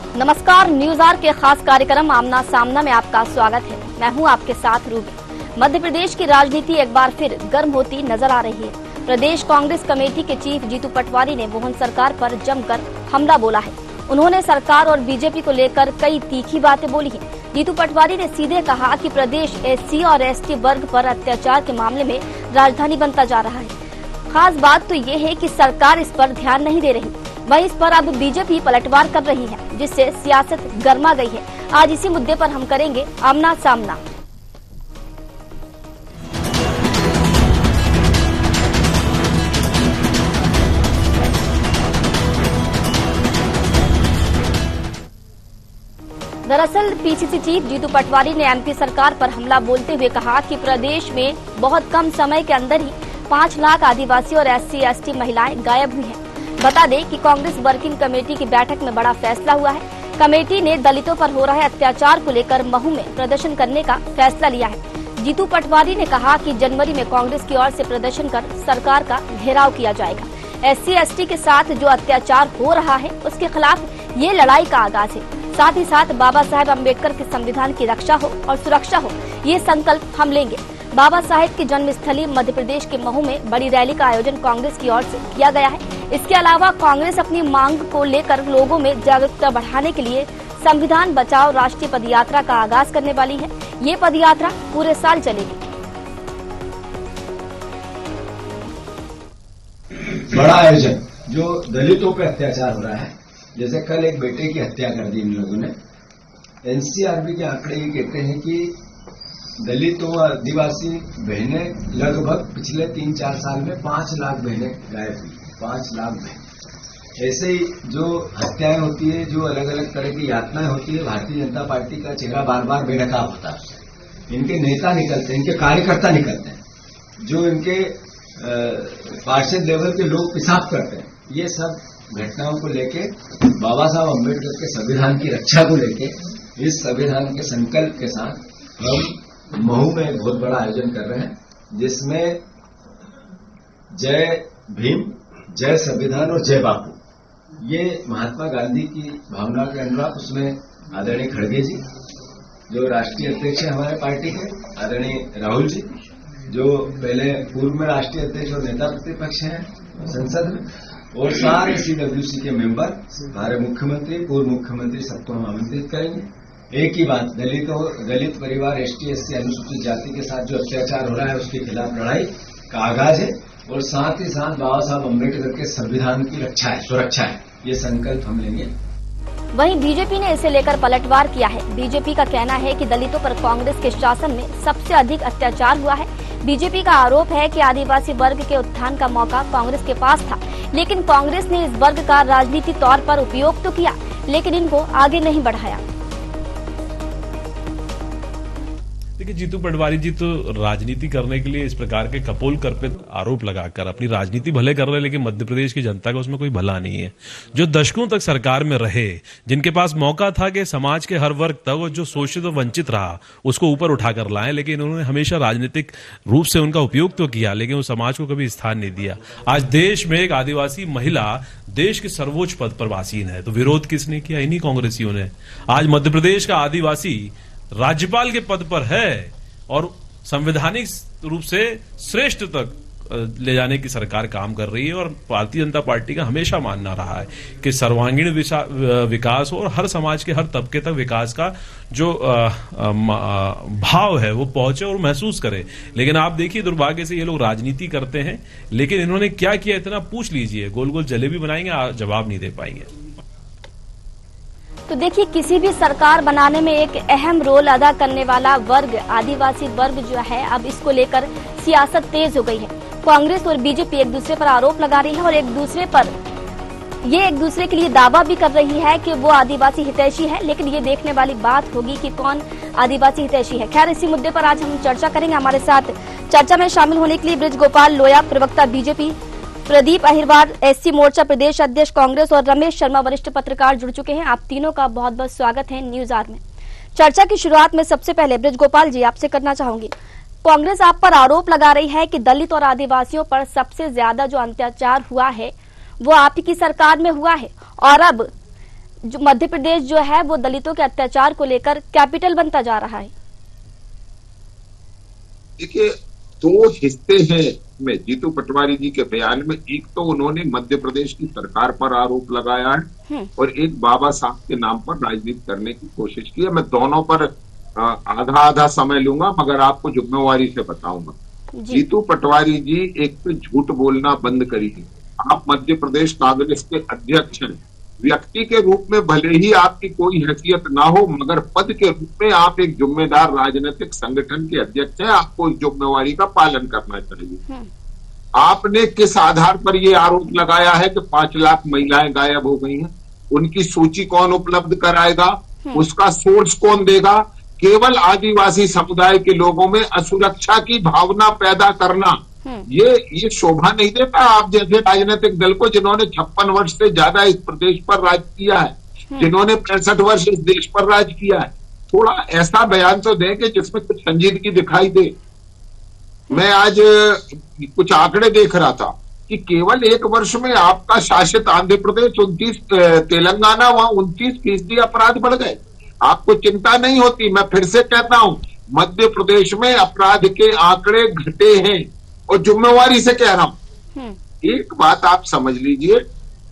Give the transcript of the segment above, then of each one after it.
नमस्कार, news are के खास कार्यक्रम आमना सामना में आपका स्वागत है। मैं हूं आपके साथ रूबी। मध्य प्रदेश की राजनीति एक बार फिर गर्म होती नजर आ रही है। प्रदेश कांग्रेस कमेटी के चीफ जीतू पटवारी ने मोहन सरकार पर जमकर हमला बोला है। उन्होंने सरकार और बीजेपी को लेकर कई तीखी बातें बोली हैं। जीतू पटवारी ने सीधे कहा कि प्रदेश एससी और एसटी वर्ग पर अत्याचार के मामले में राजधानी बनता जा रहा है। खास बात तो ये है कि सरकार इस पर ध्यान नहीं दे रही, वहीं इस पर अब बीजेपी पलटवार कर रही है, जिससे सियासत गर्मा गई है। आज इसी मुद्दे पर हम करेंगे आमना सामना। दरअसल पीसीसी चीफ जीतू पटवारी ने एमपी सरकार पर हमला बोलते हुए कहा कि प्रदेश में बहुत कम समय के अंदर ही 5 लाख आदिवासी और एससी एसटी महिलाएं गायब हुई हैं। बता दें कि कांग्रेस वर्किंग कमेटी की बैठक में बड़ा फैसला हुआ है। कमेटी ने दलितों पर हो रहे अत्याचार को लेकर महू में प्रदर्शन करने का फैसला लिया है। जीतू पटवारी ने कहा कि जनवरी में कांग्रेस की ओर से प्रदर्शन कर सरकार का घेराव किया जाएगा। एससी एसटी के साथ जो अत्याचार हो रहा है उसके खिलाफ ये लड़ाई का आगाज है। साथ ही साथ बाबा साहेब अम्बेडकर के संविधान की रक्षा हो और सुरक्षा हो, ये संकल्प हम लेंगे। बाबा साहेब की जन्मस्थली मध्य प्रदेश के महू में बड़ी रैली का आयोजन कांग्रेस की ओर से किया गया है। इसके अलावा कांग्रेस अपनी मांग को लेकर लोगों में जागरूकता बढ़ाने के लिए संविधान बचाओ राष्ट्रीय पदयात्रा का आगाज करने वाली है। ये पदयात्रा पूरे साल चलेगी। बड़ा आयोजन जो दलितों पे अत्याचार हो रहा है, जैसे कल एक बेटे की हत्या कर दी इन लोगों ने। एनसीआरबी के आंकड़े ये कहते हैं कि दलितों और आदिवासी बहनें लगभग पिछले 3-4 साल में 5 लाख बहनें गायब हुई। 5 लाख बहन। ऐसे ही जो हत्याएं होती है, जो अलग अलग तरह की यातनाएं होती है, भारतीय जनता पार्टी का चेहरा बार बार बेनकाब होता है। इनके नेता निकलते हैं, इनके कार्यकर्ता निकलते हैं, जो इनके पार्षद लेवल के लोग पेशाब करते हैं। ये सब घटनाओं को लेके, बाबा साहब अम्बेडकर के संविधान की रक्षा को लेके, इस संविधान के संकल्प के साथ हम महू में एक बहुत बड़ा आयोजन कर रहे हैं, जिसमें जय भीम, जय संविधान और जय बापू, ये महात्मा गांधी की भावना के अनुरूप उसमें आदरणीय खड़गे जी जो राष्ट्रीय अध्यक्ष है हमारे पार्टी के, आदरणीय राहुल जी जो पहले पूर्व में राष्ट्रीय अध्यक्ष और नेता प्रतिपक्ष हैं संसद में, और सारे सीडब्ल्यूसी के मेंबर, हमारे मुख्यमंत्री, पूर्व मुख्यमंत्री, सबको हम आमंत्रित करेंगे। एक ही बात, दलित परिवार, एसटी एससी अनुसूचित जाति के साथ जो अत्याचार हो रहा है उसके खिलाफ लड़ाई का आगाज है, और साथ ही साथ बाबा साहब अम्बेडकर के संविधान की रक्षा है, सुरक्षा है, ये संकल्प हम लेंगे। वहीं बीजेपी ने इसे लेकर पलटवार किया है। बीजेपी का कहना है कि दलितों पर कांग्रेस के शासन में सबसे अधिक अत्याचार हुआ है। बीजेपी का आरोप है कि आदिवासी वर्ग के उत्थान का मौका कांग्रेस के पास था, लेकिन कांग्रेस ने इस वर्ग का राजनीतिक तौर पर उपयोग तो किया, लेकिन इनको आगे नहीं बढ़ाया। देखिए, जीतू पटवारी जी तो राजनीति करने के लिए इस प्रकार के कपोल कल्पित आरोप लगाकर अपनी राजनीति भले कर रहे हैं, लेकिन मध्य प्रदेश की जनता का उसमें कोई भला नहीं है। जो दशकों तक सरकार में रहे, जिनके पास मौका था कि समाज के हर वर्ग तक और जो शोषित और वंचित रहा उसको ऊपर उठाकर लाएं, लेकिन उन्होंने हमेशा राजनीतिक रूप से उनका उपयोग तो किया, लेकिन उस समाज को कभी स्थान नहीं दिया। आज देश में एक आदिवासी महिला देश के सर्वोच्च पद पर आसीन है, तो विरोध किसने किया? इन्हीं कांग्रेसियों ने। आज मध्य प्रदेश का आदिवासी राज्यपाल के पद पर है और संवैधानिक रूप से श्रेष्ठ तक ले जाने की सरकार काम कर रही है, और भारतीय जनता पार्टी का हमेशा मानना रहा है कि सर्वांगीण विकास और हर समाज के हर तबके तक विकास का जो भाव है वो पहुंचे और महसूस करे। लेकिन आप देखिए, दुर्भाग्य से ये लोग राजनीति करते हैं, लेकिन इन्होंने क्या किया इतना पूछ लीजिए, गोल गोल जलेबी बनाएंगे, जवाब नहीं दे पाएंगे। तो देखिए, किसी भी सरकार बनाने में एक अहम रोल अदा करने वाला वर्ग आदिवासी वर्ग जो है, अब इसको लेकर सियासत तेज हो गई है। कांग्रेस और बीजेपी एक दूसरे पर आरोप लगा रही है और एक दूसरे के लिए दावा भी कर रही है कि वो आदिवासी हितैषी है, लेकिन ये देखने वाली बात होगी कि कौन आदिवासी हितैषी है। खैर, इसी मुद्दे पर आज हम चर्चा करेंगे। हमारे साथ चर्चा में शामिल होने के लिए ब्रिज गोपाल लोया, प्रवक्ता बीजेपी, प्रदीप अहिरवार, एससी मोर्चा प्रदेश अध्यक्ष कांग्रेस, और रमेश शर्मा, वरिष्ठ पत्रकार जुड़ चुके हैं। आप तीनों का बहुत बहुत स्वागत है न्यूज आर में। चर्चा की शुरुआत में सबसे पहले ब्रिज गोपाल जी आपसे करना चाहूंगी। कांग्रेस आप पर आरोप लगा रही है कि दलित और आदिवासियों पर सबसे ज्यादा जो अत्याचार हुआ है वो आपकी सरकार में हुआ है, और अब जो मध्य प्रदेश जो है वो दलितों के अत्याचार को लेकर कैपिटल बनता जा रहा है? देखिए, दो हिस्से हैं में जीतू पटवारी जी के बयान में। एक तो उन्होंने मध्य प्रदेश की सरकार पर आरोप लगाया है और एक बाबा साहब के नाम पर राजनीति करने की कोशिश की है। मैं दोनों पर आधा आधा समय लूंगा, मगर आपको जिम्मेवारी से बताऊंगा। जीतू पटवारी जी एक तो झूठ बोलना बंद करिए। आप मध्य प्रदेश कांग्रेस के अध्यक्ष हैं। व्यक्ति के रूप में भले ही आपकी कोई हैसियत ना हो, मगर पद के रूप में आप एक जिम्मेदार राजनीतिक संगठन के अध्यक्ष हैं। आपको इस जिम्मेवारी का पालन करना चाहिए। आपने किस आधार पर यह आरोप लगाया है कि 5 लाख महिलाएं गायब हो गई हैं? उनकी सूची कौन उपलब्ध कराएगा? उसका सोर्स कौन देगा? केवल आदिवासी समुदाय के लोगों में असुरक्षा की भावना पैदा करना, ये शोभा नहीं देता आप जैसे राजनीतिक दल को, जिन्होंने 56 वर्ष से ज्यादा इस प्रदेश पर राज किया है, जिन्होंने 65 वर्ष इस देश पर राज किया है। थोड़ा ऐसा बयान तो दें कि जिसमें कुछ संजीदगी दिखाई दे। मैं आज कुछ आंकड़े देख रहा था कि केवल 1 वर्ष में आपका शासित आंध्र प्रदेश 29, तेलंगाना वहां 29% अपराध बढ़ गए। आपको चिंता नहीं होती? मैं फिर से कहता हूं, मध्य प्रदेश में अपराध के आंकड़े घटे हैं और जिम्मेवारी से कह रहा हूं। एक बात आप समझ लीजिए,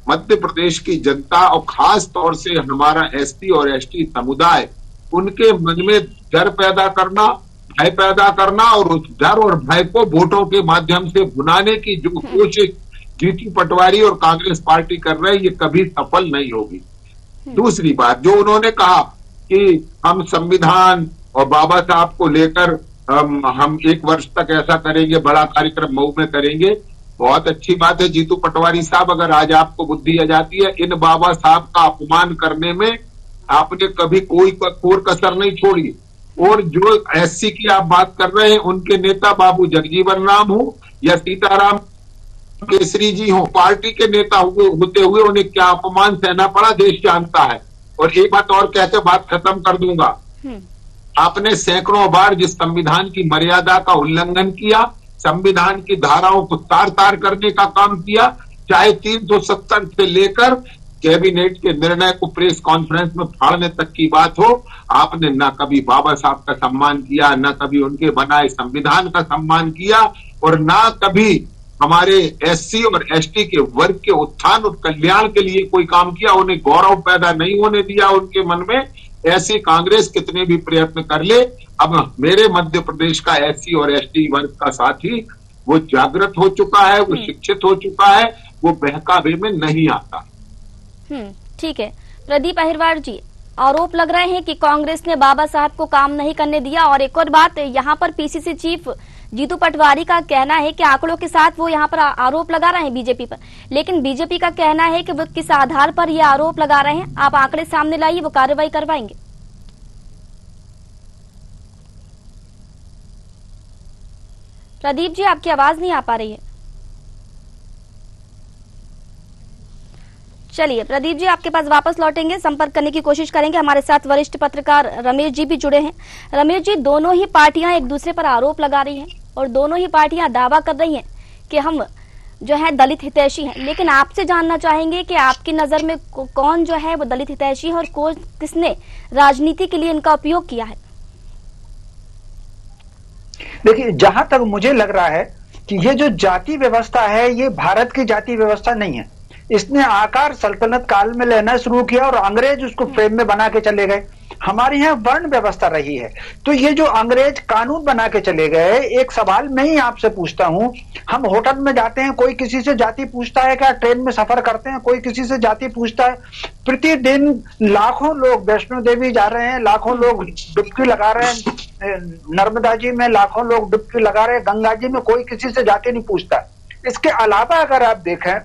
मध्य प्रदेश की जनता और खास तौर से हमारा एसटी और एसटी समुदाय, उनके मन में डर पैदा करना, भय पैदा करना और उस डर और भय को वोटों के माध्यम से भुनाने की जो कोशिश जीतू पटवारी और कांग्रेस पार्टी कर रहे हैं, ये कभी सफल नहीं होगी। दूसरी बात जो उन्होंने कहा कि हम संविधान और बाबा साहब को लेकर हम 1 वर्ष तक ऐसा करेंगे, बड़ा कार्यक्रम मऊ में करेंगे। बहुत अच्छी बात है जीतू पटवारी साहब, अगर आज आपको बुद्धि आ जाती है। इन बाबा साहब का अपमान करने में आपने कभी कोई कोर कसर नहीं छोड़ी। और जो एससी की आप बात कर रहे हैं, उनके नेता बाबू जगजीवन राम हो या सीताराम केसरी जी हो, पार्टी के नेता होते हुए उन्हें क्या अपमान सहना पड़ा, देश जानता है। और एक बात और कहकर बात खत्म कर दूंगा। आपने सैकड़ों बार जिस संविधान की मर्यादा का उल्लंघन किया, संविधान की धाराओं को तार तार करने का काम किया, चाहे 370 से लेकर कैबिनेट के निर्णय को प्रेस कॉन्फ्रेंस में फाड़ने तक की बात हो, आपने न कभी बाबा साहब का सम्मान किया, न कभी उनके बनाए संविधान का सम्मान किया, और न कभी हमारे एससी और एसटी के वर्ग के उत्थान और कल्याण के लिए कोई काम किया। उन्हें गौरव पैदा नहीं होने दिया उनके मन में। ऐसी कांग्रेस कितने भी प्रयत्न कर ले, अब मेरे मध्य प्रदेश का एससी और एसटी वर्ग का साथी वो जागृत हो चुका है, वो शिक्षित हो चुका है, वो बहकावे में नहीं आता। ठीक है प्रदीप अहिरवार जी, आरोप लग रहे हैं कि कांग्रेस ने बाबा साहब को काम नहीं करने दिया। और एक और बात, यहाँ पर पीसीसी चीफ जीतू पटवारी का कहना है कि आंकड़ों के साथ वो यहाँ पर आरोप लगा रहे हैं बीजेपी पर, लेकिन बीजेपी का कहना है कि वो किस आधार पर ये आरोप लगा रहे हैं। आप आंकड़े सामने लाइए, वो कार्रवाई करवाएंगे। प्रदीप जी, आपकी आवाज नहीं आ पा रही है। चलिए प्रदीप जी, आपके पास वापस लौटेंगे, संपर्क करने की कोशिश करेंगे। हमारे साथ वरिष्ठ पत्रकार रमेश जी भी जुड़े हैं। रमेश जी, दोनों ही पार्टियां एक दूसरे पर आरोप लगा रही हैं और दोनों ही पार्टियां दावा कर रही हैं कि हम जो है दलित हितैषी हैं, लेकिन आपसे जानना चाहेंगे कि आपकी नजर में कौन जो है वो दलित हितैषी है और किसने राजनीति के लिए इनका उपयोग किया है? देखिए, जहां तक मुझे लग रहा है कि ये जो जाति व्यवस्था है, ये भारत की जाति व्यवस्था नहीं है। इसने आकार सल्तनत काल में लेना शुरू किया और अंग्रेज उसको फ्रेम में बना के चले गए। हमारे यहाँ वर्ण व्यवस्था रही है, तो ये जो अंग्रेज कानून बना के चले गए, एक सवाल मैं ही आपसे पूछता हूं, हम होटल में जाते हैं, कोई किसी से जाति पूछता है क्या? ट्रेन में सफर करते हैं, कोई किसी से जाति पूछता है? प्रतिदिन लाखों लोग वैष्णो देवी जा रहे हैं, लाखों लोग डुबकी लगा रहे हैं, नर्मदा जी में लाखों लोग डुबकी लगा रहे हैं, गंगा जी में कोई किसी से जाति नहीं पूछता। इसके अलावा अगर आप देखें,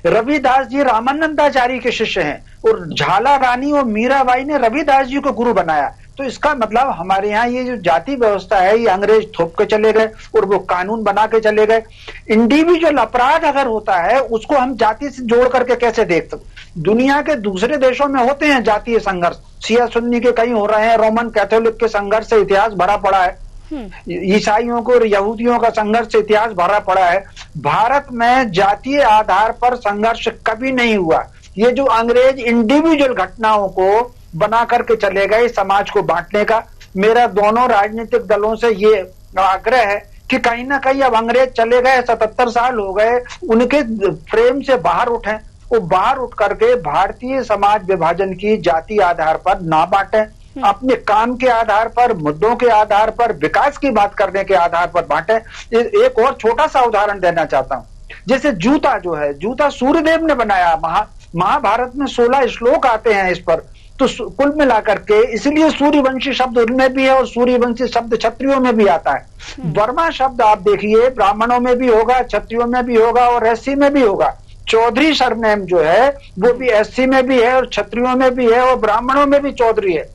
रविदास जी रामानंदाचार्य के शिष्य हैं और झाला रानी और मीराबाई ने रविदास जी को गुरु बनाया। तो इसका मतलब हमारे यहाँ ये जो जाति व्यवस्था है, ये अंग्रेज थोप के चले गए और वो कानून बना के चले गए। इंडिविजुअल अपराध अगर होता है, उसको हम जाति से जोड़ करके कैसे देख सकते? दुनिया के दूसरे देशों में होते हैं जातीय संघर्ष, शिया सुन्नी के कई हो रहे हैं, रोमन कैथोलिक के संघर्ष से इतिहास भरा पड़ा है, ईसाइयों को और यहूदियों का संघर्ष से इतिहास भरा पड़ा है। भारत में जातीय आधार पर संघर्ष कभी नहीं हुआ। ये जो अंग्रेज इंडिविजुअल घटनाओं को बना करके चले गए समाज को बांटने का, मेरा दोनों राजनीतिक दलों से ये आग्रह है कि कहीं ना कहीं अब अंग्रेज चले गए, 77 साल हो गए, उनके फ्रेम से बाहर उठे, वो बाहर उठ करके भारतीय समाज विभाजन की जाति आधार पर ना बांटे, अपने काम के आधार पर, मुद्दों के आधार पर, विकास की बात करने के आधार पर बांटे। एक और छोटा सा उदाहरण देना चाहता हूं, जैसे जूता जो है, जूता सूर्यदेव ने बनाया, महाभारत में 16 श्लोक आते हैं इस पर, तो कुल मिलाकर के इसलिए सूर्यवंशी शब्द उनमें भी है और सूर्यवंशी शब्द क्षत्रियों में भी आता है। वर्मा शब्द आप देखिए ब्राह्मणों में भी होगा, क्षत्रियों में भी होगा और एससी में भी होगा। चौधरी सरनेम जो है वो भी एससी में भी है और क्षत्रियों में भी है और ब्राह्मणों में भी चौधरी है।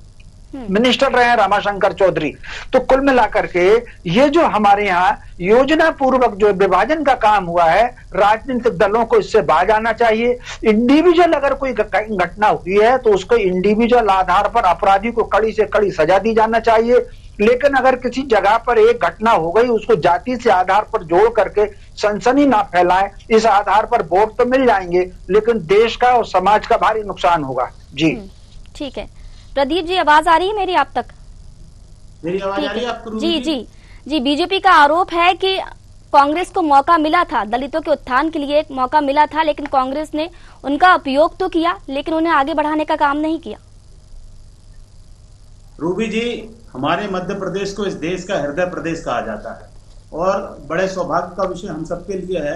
मिनिस्टर रहे हैं रामाशंकर चौधरी। तो कुल मिलाकर के ये जो हमारे यहाँ योजना पूर्वक जो विभाजन का काम हुआ है, राजनीतिक दलों को इससे बाहर आना चाहिए। इंडिविजुअल अगर कोई घटना हुई है तो उसको इंडिविजुअल आधार पर अपराधी को कड़ी से कड़ी सजा दी जाना चाहिए, लेकिन अगर किसी जगह पर एक घटना हो गई उसको जाति से आधार पर जोड़ करके सनसनी ना फैलाएं। इस आधार पर वोट तो मिल जाएंगे लेकिन देश का और समाज का भारी नुकसान होगा। जी ठीक है। प्रदीप जी, आवाज आ रही है मेरी आप तक? मेरी आवाज आ रही है आपको? जी, बीजेपी का आरोप है कि कांग्रेस को मौका मिला था, दलितों के उत्थान के लिए एक मौका मिला था, लेकिन कांग्रेस ने उनका उपयोग तो किया लेकिन उन्हें आगे बढ़ाने का काम नहीं किया। रूबी जी, हमारे मध्य प्रदेश को इस देश का हृदय प्रदेश कहा जाता है और बड़े सौभाग्य का विषय हम सबके लिए है,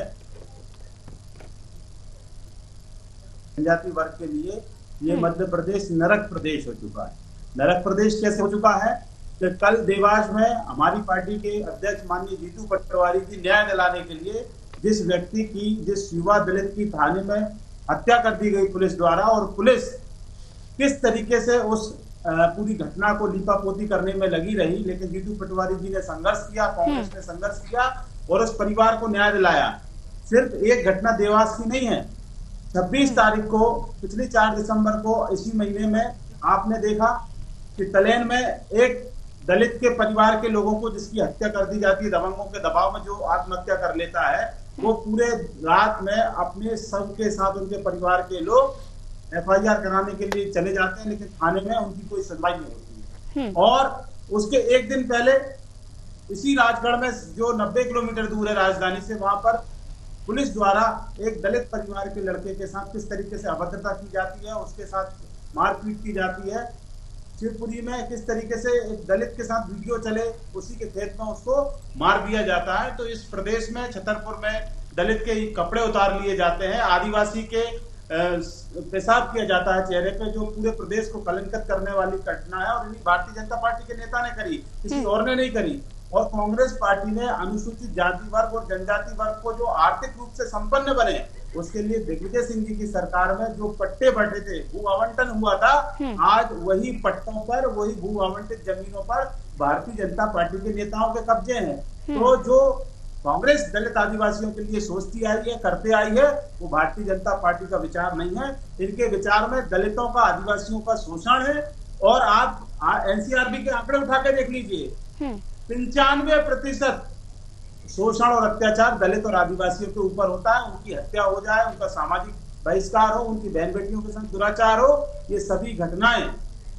जनजाति वर्ग के लिए। ये मध्य प्रदेश नरक प्रदेश हो चुका है। नरक प्रदेश कैसे हो चुका है कि कल देवास में हमारी पार्टी के अध्यक्ष माननीय जीतू पटवारी जी न्याय दिलाने के लिए जिस व्यक्ति की, जिस युवा दलित की थाने में हत्या कर दी गई पुलिस द्वारा, और पुलिस किस तरीके से उस पूरी घटना को लीपापोती करने में लगी रही, लेकिन जीतू पटवारी जी ने संघर्ष किया, कांग्रेस ने संघर्ष किया और उस परिवार को न्याय दिलाया। सिर्फ एक घटना देवास की नहीं है। 26 तारीख को, पिछली 4 दिसंबर को इसी महीने में आपने देखा कि तलेन में एक दलित के परिवार के लोगों को जिसकी हत्या कर दी जाती है, दबंगों के दबाव में जो आत्महत्या कर लेता है, वो पूरे रात में अपने सब के साथ उनके परिवार के लोग FIR कराने के लिए चले जाते हैं, लेकिन थाने में उनकी कोई सुनवाई नहीं होती है। और उसके एक दिन पहले इसी राजगढ़ में जो 90 किलोमीटर दूर है राजधानी से, वहां पर पुलिस द्वारा एक दलित परिवार के लड़के के साथ किस तरीके से अभद्रता की जाती है, उसके साथ मारपीट की जाती है। शिवपुरी में किस तरीके से एक दलित के साथ वीडियो चले, उसी के खेत में उसको मार दिया जाता है। तो इस प्रदेश में छतरपुर में दलित के कपड़े उतार लिए जाते हैं, आदिवासी के पेशाब किया जाता है चेहरे पे, जो पूरे प्रदेश को कलंकित करने वाली घटना है और इन्हीं भारतीय जनता पार्टी के नेता ने करी, किसी और ने नहीं करी। और कांग्रेस पार्टी ने अनुसूचित जाति वर्ग और जनजाति वर्ग को जो आर्थिक रूप से संपन्न बने, उसके लिए दिग्विजय सिंह जी की सरकार में जो पट्टे बंटे थे, भू आवंटन हुआ था, आज वही पट्टों पर, वही भू आवंटित जमीनों पर भारतीय जनता पार्टी के नेताओं के कब्जे हैं। तो जो कांग्रेस दलित आदिवासियों के लिए सोचती आई है, करते आई है, वो भारतीय जनता पार्टी का विचार नहीं है। इनके विचार में दलितों का, आदिवासियों का शोषण है। और आप NCRB के आंकड़े उठा के देख लीजिए, 95% शोषण और अत्याचार दलित और आदिवासियों के ऊपर होता है। उनकी हत्या हो जाए, उनका सामाजिक बहिष्कार हो, उनकी बहन बेटियों के साथ दुराचार हो, ये सभी घटनाएं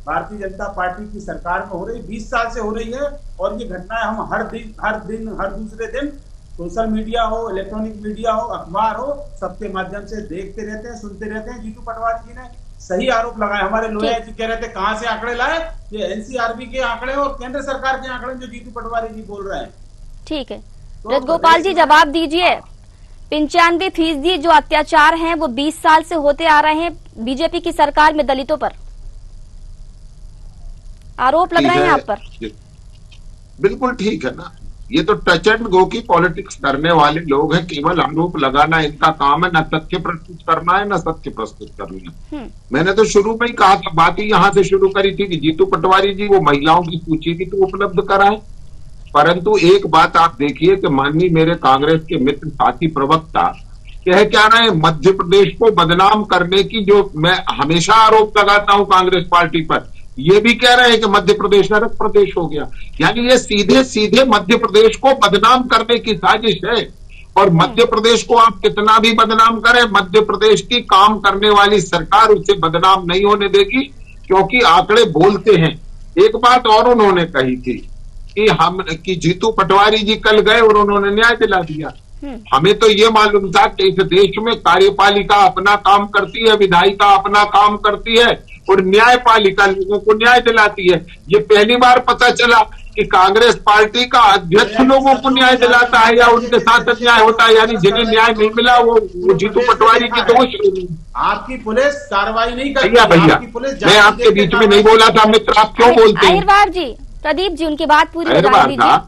भारतीय जनता पार्टी की सरकार में हो रही, 20 साल से हो रही है। और ये घटनाएं हम हर दूसरे दिन सोशल मीडिया हो, इलेक्ट्रॉनिक मीडिया हो, अखबार हो, सबके माध्यम से देखते रहते हैं, सुनते रहते हैं। जीतू पटवारी जी ने सही आरोप लगाए। हमारे लोहिया जी कह रहे थे कहां से आंकड़े लाए, ये NCRB के आंकड़े और केंद्र सरकार के आंकड़े जो जीतू पटवारी जी बोल रहे हैं। ठीक है, ब्रजगोपाल जी जवाब दीजिए। 95% जो अत्याचार हैं वो 20 साल से होते आ रहे हैं बीजेपी की सरकार में दलितों पर, आरोप लग रहे हैं आप पर। बिल्कुल ठीक है ना, ये तो टच एंड गो की पॉलिटिक्स करने वाले लोग हैं। केवल आरोप लगाना इनका काम है, न तथ्य प्रस्तुत करना है, न सत्य प्रस्तुत करना है। मैंने तो शुरू में ही कहा था, बात ही यहां से शुरू करी थी कि जीतू पटवारी जी वो महिलाओं की सूची भी तो उपलब्ध कराए। परंतु एक बात आप देखिए कि माननीय मेरे कांग्रेस के मित्र साथी प्रवक्ता कह क्या रहे हैं, मध्य प्रदेश को बदनाम करने की जो मैं हमेशा आरोप लगाता हूं कांग्रेस पार्टी पर, ये भी कह रहे हैं कि मध्य प्रदेश नरक प्रदेश हो गया। यानी ये सीधे सीधे मध्य प्रदेश को बदनाम करने की साजिश है। और मध्य प्रदेश को आप कितना भी बदनाम करें, मध्य प्रदेश की काम करने वाली सरकार उसे बदनाम नहीं होने देगी, क्योंकि आंकड़े बोलते हैं। एक बात और उन्होंने कही थी कि जीतू पटवारी जी कल गए और उन्होंने न्याय दिला दिया। हमें तो ये मालूम था कि इस देश में कार्यपालिका अपना काम करती है, विधायिका अपना काम करती है और न्यायपालिका लोगों को न्याय दिलाती है। ये पहली बार पता चला कि कांग्रेस पार्टी का अध्यक्ष लोगों को न्याय दिलाता है या उनके साथ न्याय होता है, यानी जिन्हें न्याय नहीं मिला वो जीतू पटवारी की दोष। आपकी पुलिस कार्रवाई नहीं करती। भैया मैं आपके बीच में नहीं बोला था मित्र, आप क्यों बोलते हैं? अहिरवार जी, प्रदीप जी, उनकी बात पूरी हो जाने दीजिए।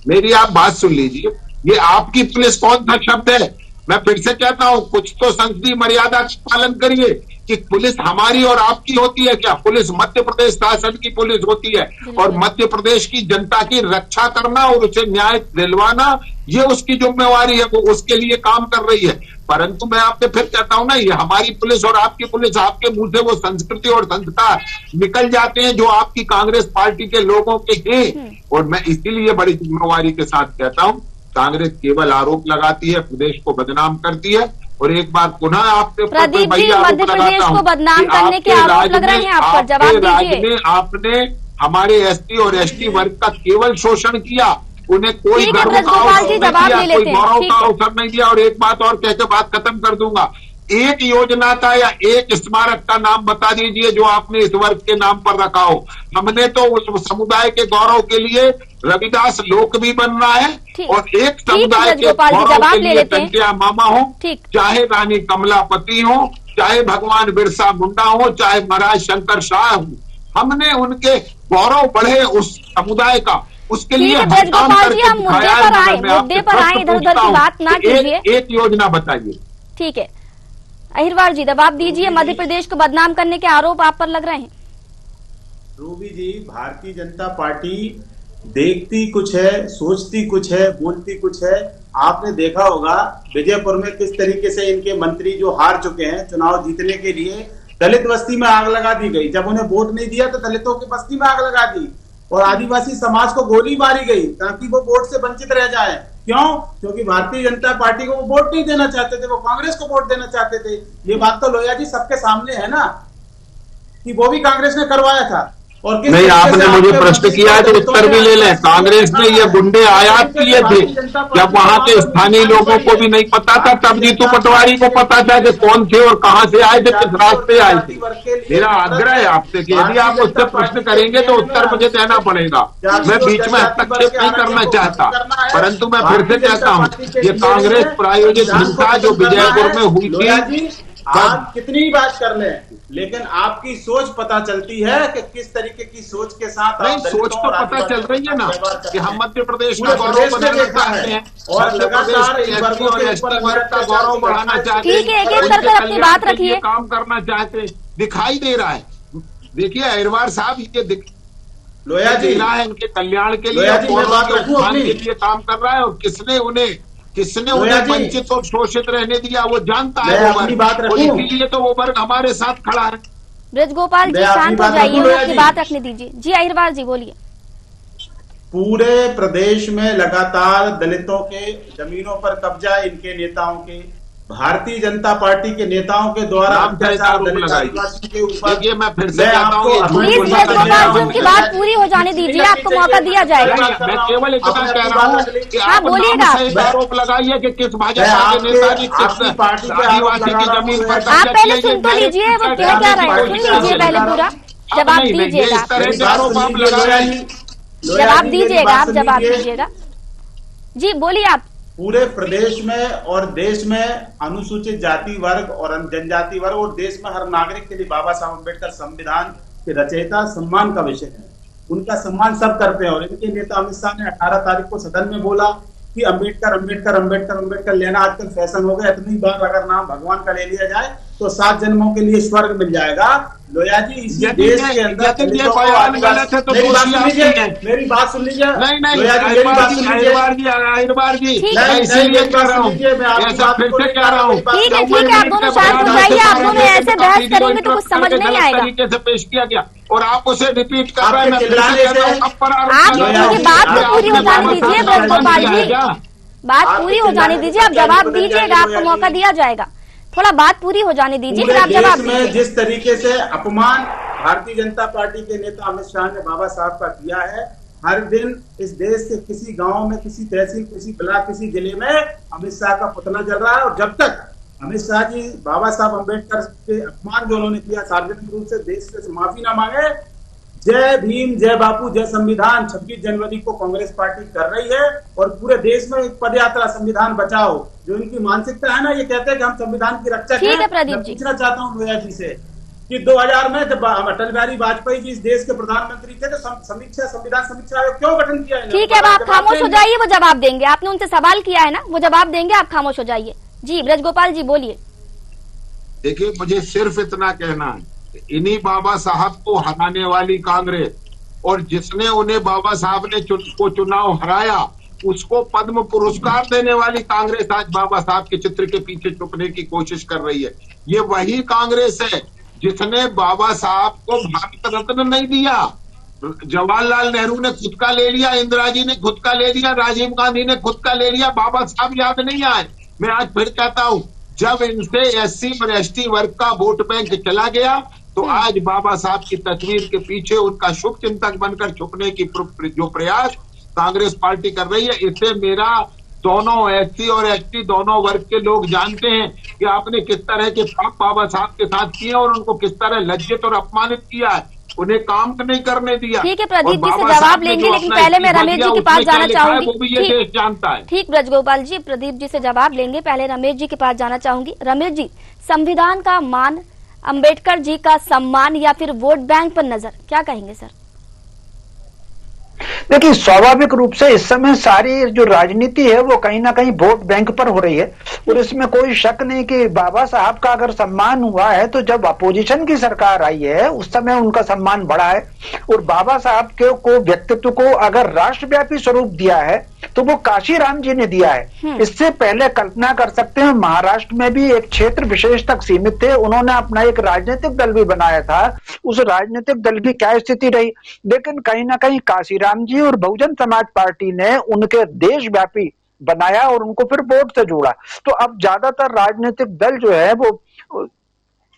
मेरी आप बात सुन लीजिए। ये आपकी पुलिस कौन सा शब्द है? मैं फिर से कहता हूं, कुछ तो संसदीय मर्यादा का पालन करिए कि पुलिस हमारी और आपकी होती है क्या? पुलिस मध्य प्रदेश शासन की पुलिस होती है और मध्य प्रदेश की जनता की रक्षा करना और उसे न्याय दिलवाना ये उसकी जिम्मेवारी है, वो उसके लिए काम कर रही है। परंतु मैं आपसे फिर कहता हूं ना, ये हमारी पुलिस और आपकी पुलिस, आपके मुंह से वो संस्कृति और संस्कार निकल जाते हैं जो आपकी कांग्रेस पार्टी के लोगों के हैं। और मैं इसीलिए बड़ी जिम्मेवारी के साथ कहता हूं, कांग्रेस केवल आरोप लगाती है, प्रदेश को बदनाम करती है। और एक बार पुनः आपके प्रदीप जी, मध्य प्रदेश को बदनाम करने के आरोप लग रहे हैं आप पर, जवाब दीजिए। आपने हमारे एसटी और एसटी वर्ग का केवल शोषण किया, उन्हें कोई गर्व का अवसर नहीं दिया, कोई गौरव का अवसर नहीं दिया। और एक बात और कहकर बात खत्म कर दूंगा, एक योजना का या एक स्मारक का नाम बता दीजिए जो आपने इस वर्ग के नाम पर रखा हो। हमने तो उस समुदाय के गौरव के लिए रविदास लोक भी बन रहा है और एक समुदाय के गौरव के लिए टंटिया मामा हो, चाहे रानी कमलापति हो, चाहे भगवान बिरसा मुंडा हो, चाहे महाराज शंकर शाह हो, हमने उनके गौरव बढ़े उस समुदाय का, उसके लिए हम काम करके मुद्दे पर आए, इधर उधर की बात ना कीजिए। एक योजना बताइए। ठीक है अहिरवार जी, जवाब दीजिए। मध्य प्रदेश को बदनाम करने के आरोप आप पर लग रहे हैं। रूबी जी, भारतीय जनता पार्टी देखती कुछ है, सोचती कुछ है, बोलती कुछ है। आपने देखा होगा विजयपुर में किस तरीके से इनके मंत्री जो हार चुके हैं चुनाव जीतने के लिए, दलित बस्ती में आग लगा दी गई। जब उन्हें वोट नहीं दिया तो दलितों की बस्ती में आग लगा दी और आदिवासी समाज को गोली मारी गई ताकि वो वोट से वंचित रह जाए। क्यों? क्योंकि भारतीय जनता पार्टी को वो वोट नहीं देना चाहते थे, वो कांग्रेस को वोट देना चाहते थे। ये बात तो लोहिया जी सबके सामने है ना कि वो भी कांग्रेस ने करवाया था। और नहीं, आपने मुझे प्रश्न किया है तो उत्तर भी ले लें। कांग्रेस ने ये गुंडे आयात किए थे, जब वहां के स्थानीय लोगों को भी नहीं पता था, तब जीतू पटवारी को पता था कि कौन थे और कहां से आए थे, किस रास्ते आए थे। मेरा आग्रह है आपसे कि यदि आप उससे प्रश्न करेंगे तो उत्तर मुझे देना पड़ेगा। मैं बीच में हस्तक्षेप नहीं करना चाहता, परंतु मैं फिर से कहता हूँ ये कांग्रेस प्रायोजित हिंसा जो विजयपुर में हुई थी, आप कितनी बात कर लें, लेकिन आपकी सोच पता चलती है कि किस तरीके की सोच के साथ। नहीं, सोच तो पता चल रही है ना कि हम मध्य प्रदेश का गौरव बनाना चाहते हैं और लगातार का गौरव बढ़ाना चाहते हैं। ठीक है, एक करके अपनी बात रखिए, काम करना चाहते हैं। दिखाई दे रहा है, देखिए अहिरवार साहब ये लोहिया जी है इनके कल्याण के लिए, उत्थान के लिए काम कर रहा है। और किसने उन्हें वंचित और शोषित रहने दिया वो जानता है वो वर्ग, और इसीलिए तो वो वर्ग हमारे साथ खड़ा है। ब्रज गोपाल जी शांत हो जाइए, अपनी बात रखने दीजिए। जी अहिरवार जी बोलिए। पूरे प्रदेश में लगातार दलितों के जमीनों पर कब्जा है इनके नेताओं के, भारतीय जनता पार्टी के नेताओं के द्वारा अत्याचार के ऊपर। देखिए मैं फिर से कहता हूँ, उनकी बात पूरी हो जाने दीजिए, आपको मौका दिया जाएगा। मैं केवल इतना कह रहा हूँ कि आप बोलिएगा, आरोप लगाइए कि किस भाजपा के नेता ने किस आदिवासी की जमीन पर। आप पहले सुन तो लीजिए वो कह क्या रहे हैं, सुन लीजिए पहले पूरा, जवाब दीजिएगा। जवाब दीजिएगा आप, जवाब दीजिएगा जी, बोलिए आप। पूरे प्रदेश में और देश में अनुसूचित जाति वर्ग और जनजाति वर्ग और देश में हर नागरिक के लिए बाबा साहब अम्बेडकर संविधान के रचयिता सम्मान का विषय है। उनका सम्मान सब करते हैं। और इनके नेता अमित शाह ने 18 तारीख को सदन में बोला कि अम्बेडकर अम्बेडकर अम्बेडकर अम्बेडकर लेना आजकल फैशन हो गया। इतनी बार अगर नाम भगवान का ले लिया जाए तो 7 जन्मों के लिए स्वर्ग मिल जाएगा। लोहिया जी, इसी देश के अंदर मेरी बात सुन लीजिए, मेरी बात सुन लीजिए। इसीलिए कह रहा हूँ, ऐसा फिर से कह रहा हूँ। ठीक है, आप दोनों शांत हो जाइए। आप दोनों ऐसे बहस करेंगे तो कुछ समझ नहीं आएगा। तरीके से पेश किया गया और आप उसे रिपीट कर रहे हैं। आप उनकी बात को पूरी हो जाने दीजिए। ब्रज गोपाल जी, बात पूरी हो जाने दीजिए, आप जवाब दीजिएगा, आपको मौका दिया जाएगा। थोड़ा बात पूरी हो जाने दीजिए, फिर आप जवाब दीजिए। जिस तरीके से अपमान भारतीय जनता पार्टी के नेता अमित शाह ने बाबा साहब का किया है, हर दिन इस देश के किसी गांव में, किसी तहसील, किसी ब्लॉक, किसी जिले में अमित शाह का पुतला जल रहा है। और जब तक अमित शाह जी बाबा साहब अम्बेडकर के अपमान जो उन्होंने किया सार्वजनिक रूप से देश से माफी ना मांगे, जय भीम, जय बापू, जय संविधान 26 जनवरी को कांग्रेस पार्टी कर रही है। और पूरे देश में एक पदयात्रा संविधान बचाओ, जो इनकी मानसिकता है ना, ये कहते हैं कि हम संविधान की रक्षा ठीक है प्रदीप जी। पूछना चाहता हूँ लोया जी से कि 2000 में जब अटल बिहारी वाजपेयी जी इस देश के प्रधानमंत्री थे तो संविधान समीक्षा आयोग क्यों गठन किया? ठीक है, अब आप खामोश हो जाइए, वो जवाब देंगे। आपने उनसे सवाल किया है ना, वो जवाब देंगे, आप खामोश हो जाइए। जी ब्रजगोपाल जी बोलिए। देखिए, मुझे सिर्फ इतना कहना है, इन्हीं बाबा साहब को हराने वाली कांग्रेस और जिसने उन्हें बाबा साहब ने को चुनाव हराया उसको पद्म पुरस्कार देने वाली कांग्रेस आज बाबा साहब के चित्र के पीछे छुपने की कोशिश कर रही है। ये वही कांग्रेस है जिसने बाबा साहब को भारत रत्न नहीं दिया। जवाहरलाल नेहरू ने खुद का ले लिया, इंदिरा जी ने खुद का ले लिया, राजीव गांधी ने खुद का ले लिया, बाबा साहब याद नहीं आए। मैं आज फिर कहता हूं, जब इनसे एससी और एसटी वर्ग का वोट बैंक चला गया तो आज बाबा साहब की तस्वीर के पीछे उनका शुभ चिंतक बनकर छुपने की जो प्रयास कांग्रेस पार्टी कर रही है, इससे मेरा दोनों एससी और एसटी दोनों वर्ग के लोग जानते हैं कि आपने किस तरह के पाप बाबा साहब के साथ किए और उनको किस तरह लज्जित और अपमानित किया है, उन्हें काम नहीं करने दिया। ठीक है, प्रदीप जी से जवाब लेंगे, लेकिन पहले मैं रमेश जी के पास जाना चाहूंगी। वो भी ये देश जानता है। ठीक ब्रजगोपाल जी, प्रदीप जी से जवाब लेंगे, पहले रमेश जी के पास जाना चाहूंगी। रमेश जी, संविधान का मान, अंबेडकर जी का सम्मान या फिर वोट बैंक पर नजर, क्या कहेंगे सर? देखिए, स्वाभाविक रूप से इस समय सारी जो राजनीति है वो कहीं ना कहीं वोट बैंक पर हो रही है और इसमें कोई शक नहीं कि बाबा साहब का अगर सम्मान हुआ है तो जब अपोजिशन की सरकार आई है उस समय उनका सम्मान बढ़ा है। और बाबा साहब को व्यक्तित्व को अगर राष्ट्रव्यापी स्वरूप दिया है तो वो काशीराम जी ने दिया है। इससे पहले कल्पना कर सकते हैं, महाराष्ट्र में भी एक क्षेत्र विशेष तक सीमित थे, उन्होंने अपना एक राजनीतिक दल भी बनाया था, उस राजनीतिक दल की क्या स्थिति रही। लेकिन कहीं ना कहीं काशीराम जी और बहुजन समाज पार्टी ने उनके देशव्यापी बनाया और उनको फिर वोट से जोड़ा। तो अब ज्यादातर राजनीतिक दल जो है वो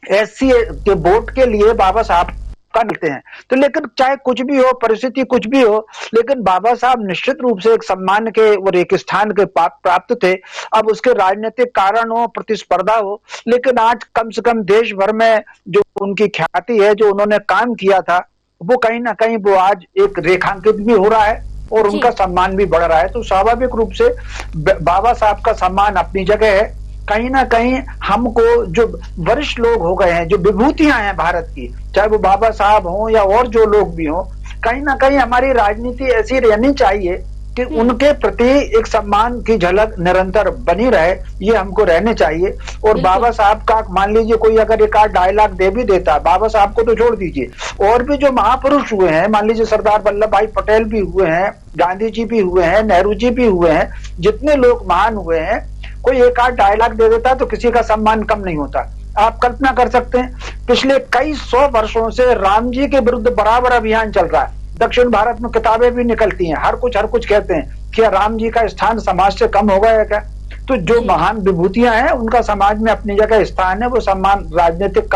एससी के वोट के लिए बाबा साहब का मिलते हैं। तो लेकिन चाहे कुछ भी हो, परिस्थिति कुछ भी हो, लेकिन बाबा साहब निश्चित रूप से एक सम्मान के और एक स्थान के प्राप्त थे। अब उसके राजनीतिक कारण हो, प्रतिस्पर्धा हो, लेकिन आज कम से कम देश भर में जो उनकी ख्याति है, जो उन्होंने काम किया था, वो कहीं ना कहीं वो आज एक रेखांकित भी हो रहा है और उनका सम्मान भी बढ़ रहा है। तो स्वाभाविक रूप से बाबा साहब का सम्मान अपनी जगह है। कहीं ना कहीं हमको जो वरिष्ठ लोग हो गए हैं, जो विभूतियां हैं भारत की, चाहे वो बाबा साहब हों या और जो लोग भी हों, कहीं ना कहीं हमारी राजनीति ऐसी रहनी चाहिए कि उनके प्रति एक सम्मान की झलक निरंतर बनी रहे, ये हमको रहने चाहिए। और बाबा साहब का मान लीजिए कोई अगर एक आध डायलॉग दे भी देता, बाबा साहब को तो छोड़ दीजिए, और भी जो महापुरुष हुए हैं, मान लीजिए सरदार वल्लभ भाई पटेल भी हुए हैं, गांधी जी भी हुए हैं, नेहरू जी भी हुए हैं, जितने लोग महान हुए हैं, कोई एक आध डायलॉग दे देता तो किसी का सम्मान कम नहीं होता। आप कल्पना कर सकते हैं, पिछले कई 100 वर्षों से राम जी के विरुद्ध बराबर अभियान चल रहा है। दक्षिण भारत में किताबें भी निकलती हैं, हर कुछ कहते हैं कि राम जी का स्थान समाज से कम हो गया क्या। तो जो महान विभूतियां हैं उनका समाज में अपनी जगह स्थान है, वो सम्मान राजनीतिक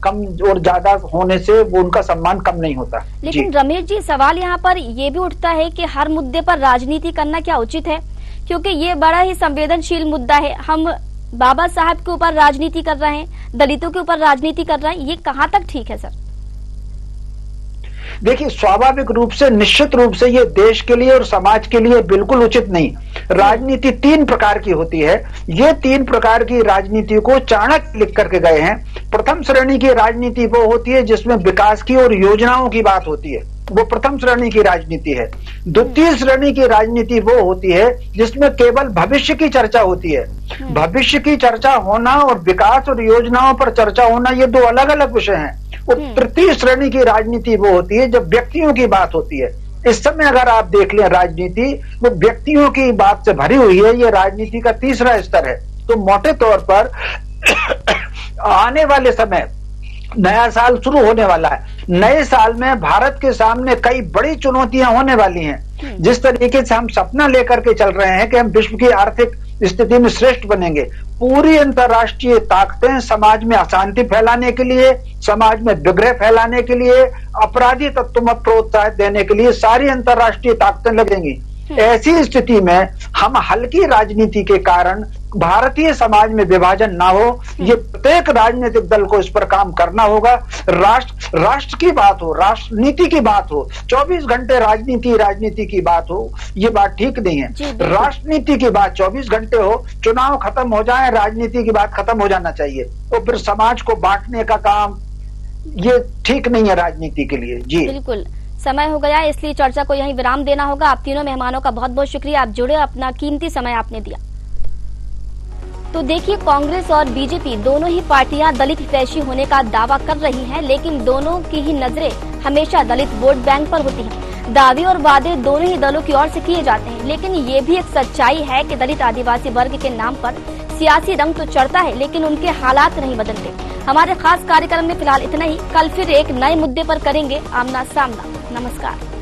कम और ज्यादा होने से वो उनका सम्मान कम नहीं होता। लेकिन रमेश जी, सवाल यहाँ पर ये भी उठता है कि हर मुद्दे पर राजनीति करना क्या उचित है, क्योंकि ये बड़ा ही संवेदनशील मुद्दा है। हम बाबा साहब के ऊपर राजनीति कर रहे हैं, दलितों के ऊपर राजनीति कर रहे हैं, ये कहाँ तक ठीक है सर? देखिए, स्वाभाविक रूप से निश्चित रूप से ये देश के लिए और समाज के लिए बिल्कुल उचित नहीं। राजनीति 3 प्रकार की होती है। ये 3 प्रकार की राजनीति को चाणक्य लिख करके गए हैं। प्रथम श्रेणी की राजनीति वो होती है जिसमें विकास की और योजनाओं की बात होती है, वो प्रथम श्रेणी की राजनीति है। द्वितीय श्रेणी की राजनीति वो होती है जिसमें केवल भविष्य की चर्चा होती है। भविष्य की चर्चा होना और विकास और योजनाओं पर चर्चा होना, ये 2 अलग अलग विषय हैं। और तृतीय श्रेणी की राजनीति वो होती है जब व्यक्तियों की बात होती है। इस समय अगर आप देख लें, राजनीति वो व्यक्तियों की बात से भरी हुई है, ये राजनीति का तीसरा स्तर है। तो मोटे तौर पर आने वाले समय नया साल शुरू होने वाला है। नए साल में भारत के सामने कई बड़ी चुनौतियां होने वाली हैं। जिस तरीके से हम सपना लेकर के चल रहे हैं कि हम विश्व की आर्थिक स्थिति में श्रेष्ठ बनेंगे, पूरी अंतर्राष्ट्रीय ताकतें समाज में अशांति फैलाने के लिए, समाज में विग्रह फैलाने के लिए, अपराधी तत्वों में प्रोत्साहित देने के लिए सारी अंतर्राष्ट्रीय ताकतें लगेंगी। ऐसी स्थिति में हम हल्की राजनीति के कारण भारतीय समाज में विभाजन ना हो, ये प्रत्येक राजनीतिक दल को इस पर काम करना होगा। राष्ट्र की बात हो, राष्ट्रनीति की बात हो, 24 घंटे राजनीति की बात हो, ये बात ठीक नहीं है। राष्ट्रनीति की बात 24 घंटे हो, चुनाव खत्म हो जाए, राजनीति की बात खत्म हो जाना चाहिए। तो फिर समाज को बांटने का काम ये ठीक नहीं है राजनीति के लिए। जी बिल्कुल, समय हो गया, इसलिए चर्चा को यहीं विराम देना होगा। आप तीनों मेहमानों का बहुत बहुत शुक्रिया, आप जुड़े, अपना कीमती समय आपने दिया। तो देखिए, कांग्रेस और बीजेपी दोनों ही पार्टियां दलित हितैषी होने का दावा कर रही हैं, लेकिन दोनों की ही नजरें हमेशा दलित वोट बैंक पर होती हैं। दावे और वादे दोनों ही दलों की ओर से किए जाते हैं, लेकिन ये भी एक सच्चाई है कि दलित आदिवासी वर्ग के नाम पर सियासी रंग तो चढ़ता है, लेकिन उनके हालात नहीं बदलते। हमारे खास कार्यक्रम में फिलहाल इतना ही। कल फिर एक नए मुद्दे पर करेंगे आमना सामना। नमस्कार।